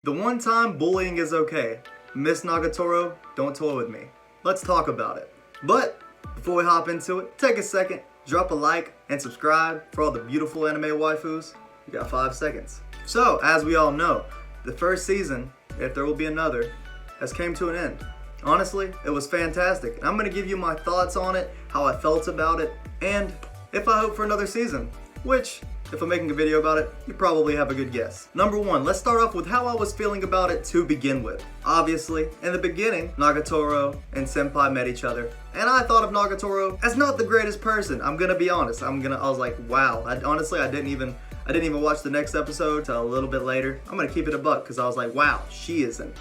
The one time bullying is okay. Miss Nagatoro, don't toy with me. Let's talk about it. But before we hop into it, take a second, drop a like, and subscribe for all the beautiful anime waifus. You got 5 seconds. So, as we all know, the first season, if there will be another, has came to an end. Honestly, it was fantastic. I'm going to give you my thoughts on it, how I felt about it, and if I hope for another season, which, if I'm making a video about it, you probably have a good guess. Number one, let's start off with how I was feeling about it to begin with. Obviously, in the beginning, Nagatoro and Senpai met each other, and I thought of Nagatoro as not the greatest person. I'm gonna be honest. I was like, wow. I didn't even watch the next episode till a little bit later. I'm gonna keep it a buck because I was like, wow, she isn't.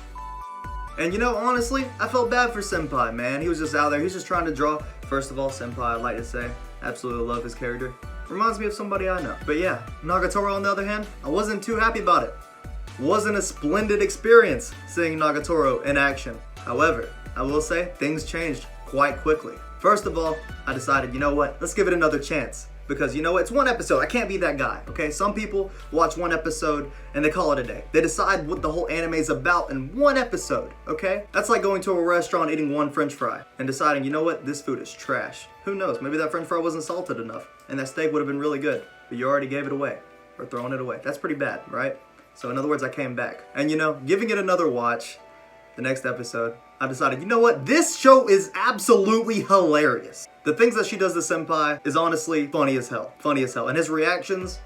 And you know, honestly, I felt bad for Senpai, man. He was just out there. He's just trying to draw. First of all, Senpai, I'd like to say, absolutely love his character. Reminds me of somebody I know. But yeah, Nagatoro on the other hand, I wasn't too happy about it. Wasn't a splendid experience seeing Nagatoro in action. However, I will say things changed quite quickly. First of all, I decided, you know what, let's give it another chance. Because you know what, it's one episode, I can't be that guy, okay? Some people watch one episode and they call it a day. They decide what the whole anime is about in one episode, okay? That's like going to a restaurant, eating one french fry, and deciding, you know what, this food is trash. Who knows, maybe that french fry wasn't salted enough, and that steak would have been really good, but you already gave it away, or throwing it away. That's pretty bad, right? So in other words, I came back. And you know, giving it another watch, the next episode, I decided, you know what, this show is absolutely hilarious. The things that she does to Senpai is honestly funny as hell. Funny as hell. And his reactions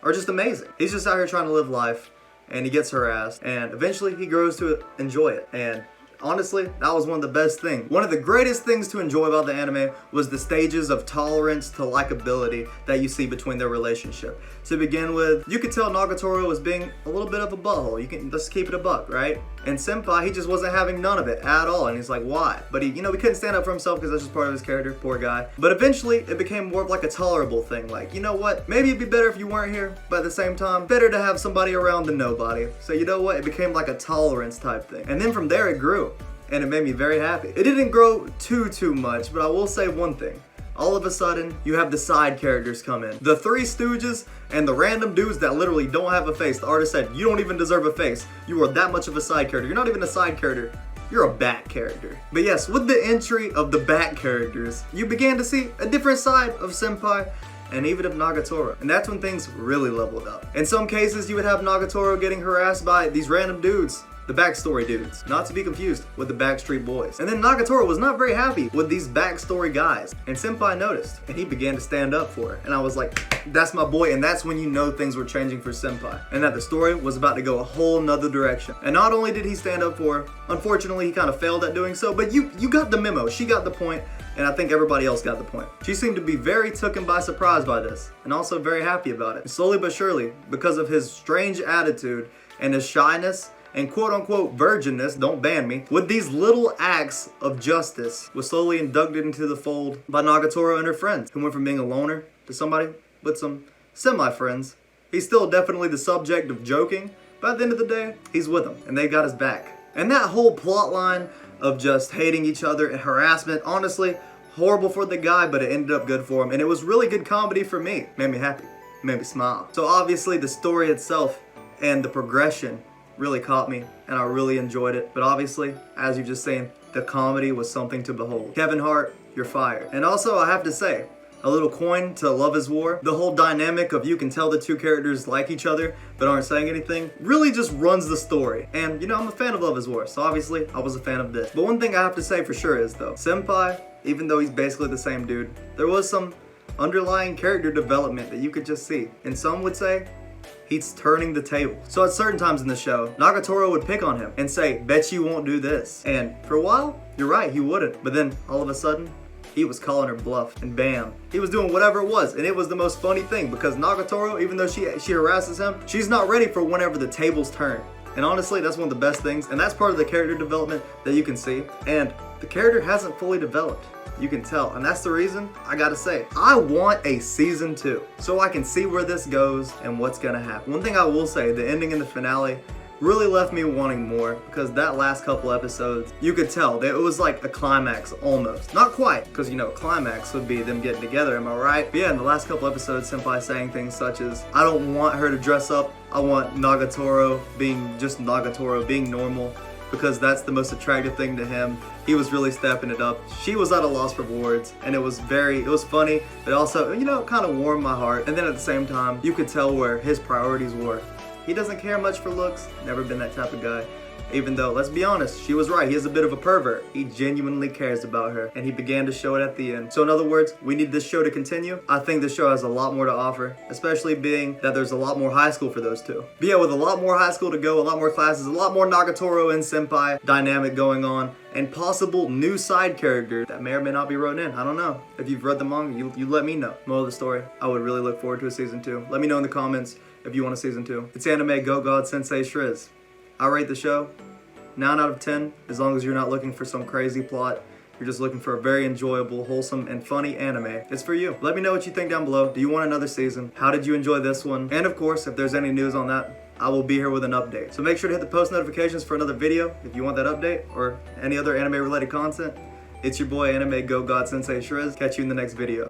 are just amazing. He's just out here trying to live life, and he gets harassed, and eventually he grows to enjoy it. And honestly, that was one of the best things. One of the greatest things to enjoy about the anime was the stages of tolerance to likability that you see between their relationship. To begin with, you could tell Nagatoro was being a little bit of a butthole. Let's keep it a buck, right? And Senpai, he just wasn't having none of it at all. And he's like, why? But he couldn't stand up for himself because that's just part of his character, poor guy. But eventually, it became more of like a tolerable thing. Like, you know what? Maybe it'd be better if you weren't here, but at the same time, better to have somebody around than nobody. So you know what? It became like a tolerance type thing. And then from there, it grew. And it made me very happy. It didn't grow too much, but I will say one thing. All of a sudden, you have the side characters come in. The Three Stooges and the random dudes that literally don't have a face. The artist said, you don't even deserve a face. You are that much of a side character. You're not even a side character. You're a back character. But yes, with the entry of the back characters, you began to see a different side of Senpai and even of Nagatoro. And that's when things really leveled up. In some cases, you would have Nagatoro getting harassed by these random dudes. The backstory dudes, not to be confused with the Backstreet Boys. And then Nagatoro was not very happy with these backstory guys, and Senpai noticed, and he began to stand up for it. And I was like, that's my boy, and that's when you know things were changing for Senpai, and that the story was about to go a whole nother direction. And not only did he stand up for her, unfortunately he kind of failed at doing so, but you got the memo, she got the point, and I think everybody else got the point. She seemed to be very taken by surprise by this, and also very happy about it. And slowly but surely, because of his strange attitude and his shyness, and quote-unquote virginness, don't ban me, with these little acts of justice, was slowly inducted into the fold by Nagatoro and her friends, who went from being a loner to somebody with some semi-friends. He's still definitely the subject of joking, but at the end of the day, he's with them, and they got his back. And that whole plot line of just hating each other and harassment, honestly, horrible for the guy, but it ended up good for him, and it was really good comedy for me. Made me happy, made me smile. So obviously, the story itself and the progression really caught me, and I really enjoyed it. But obviously, as you've just seen, the comedy was something to behold. Kevin Hart, you're fired. And also, I have to say, a little coin to Love is War. The whole dynamic of you can tell the two characters like each other but aren't saying anything really just runs the story. And you know, I'm a fan of Love is War, so obviously I was a fan of this. But one thing I have to say for sure is though, Senpai, even though he's basically the same dude, there was some underlying character development that you could just see. And some would say, he's turning the table. So at certain times in the show, Nagatoro would pick on him and say, bet you won't do this. And for a while, you're right, he wouldn't. But then all of a sudden, he was calling her bluff, and bam, he was doing whatever it was. And it was the most funny thing because Nagatoro, even though she harasses him, she's not ready for whenever the tables turn. And honestly, that's one of the best things. And that's part of the character development that you can see. And the character hasn't fully developed. You can tell, and that's the reason I gotta say I want a season 2 so I can see where this goes and what's gonna happen. One thing I will say, the ending and the finale really left me wanting more because that last couple episodes, you could tell that it was like a climax almost. Not quite, because you know, climax would be them getting together, am I right? But yeah, in the last couple episodes, Senpai saying things such as, I don't want her to dress up, I want Nagatoro being just Nagatoro, being normal, because that's the most attractive thing to him. He was really stepping it up. She was at a loss for words, and it was funny, but also, you know, kind of warmed my heart. And then at the same time, you could tell where his priorities were. He doesn't care much for looks, never been that type of guy. Even though, let's be honest, she was right, he is a bit of a pervert. He genuinely cares about her, and he began to show it at the end. So in other words, we need this show to continue. I think this show has a lot more to offer, especially being that there's a lot more high school for those two. But yeah, with a lot more high school to go, a lot more classes, a lot more Nagatoro and Senpai dynamic going on, and possible new side characters that may or may not be written in. I don't know. If you've read the manga, you let me know. Moral of the story, I would really look forward to a season 2. Let me know in the comments if you want a season 2. It's anime Go God Sensei Shriz. I rate the show 9 out of 10, as long as you're not looking for some crazy plot. You're just looking for a very enjoyable, wholesome, and funny anime. It's for you. Let me know what you think down below. Do you want another season? How did you enjoy this one? And of course, if there's any news on that, I will be here with an update. So make sure to hit the post notifications for another video if you want that update or any other anime related content. It's your boy Anime Go God Sensei Shriz. Catch you in the next video.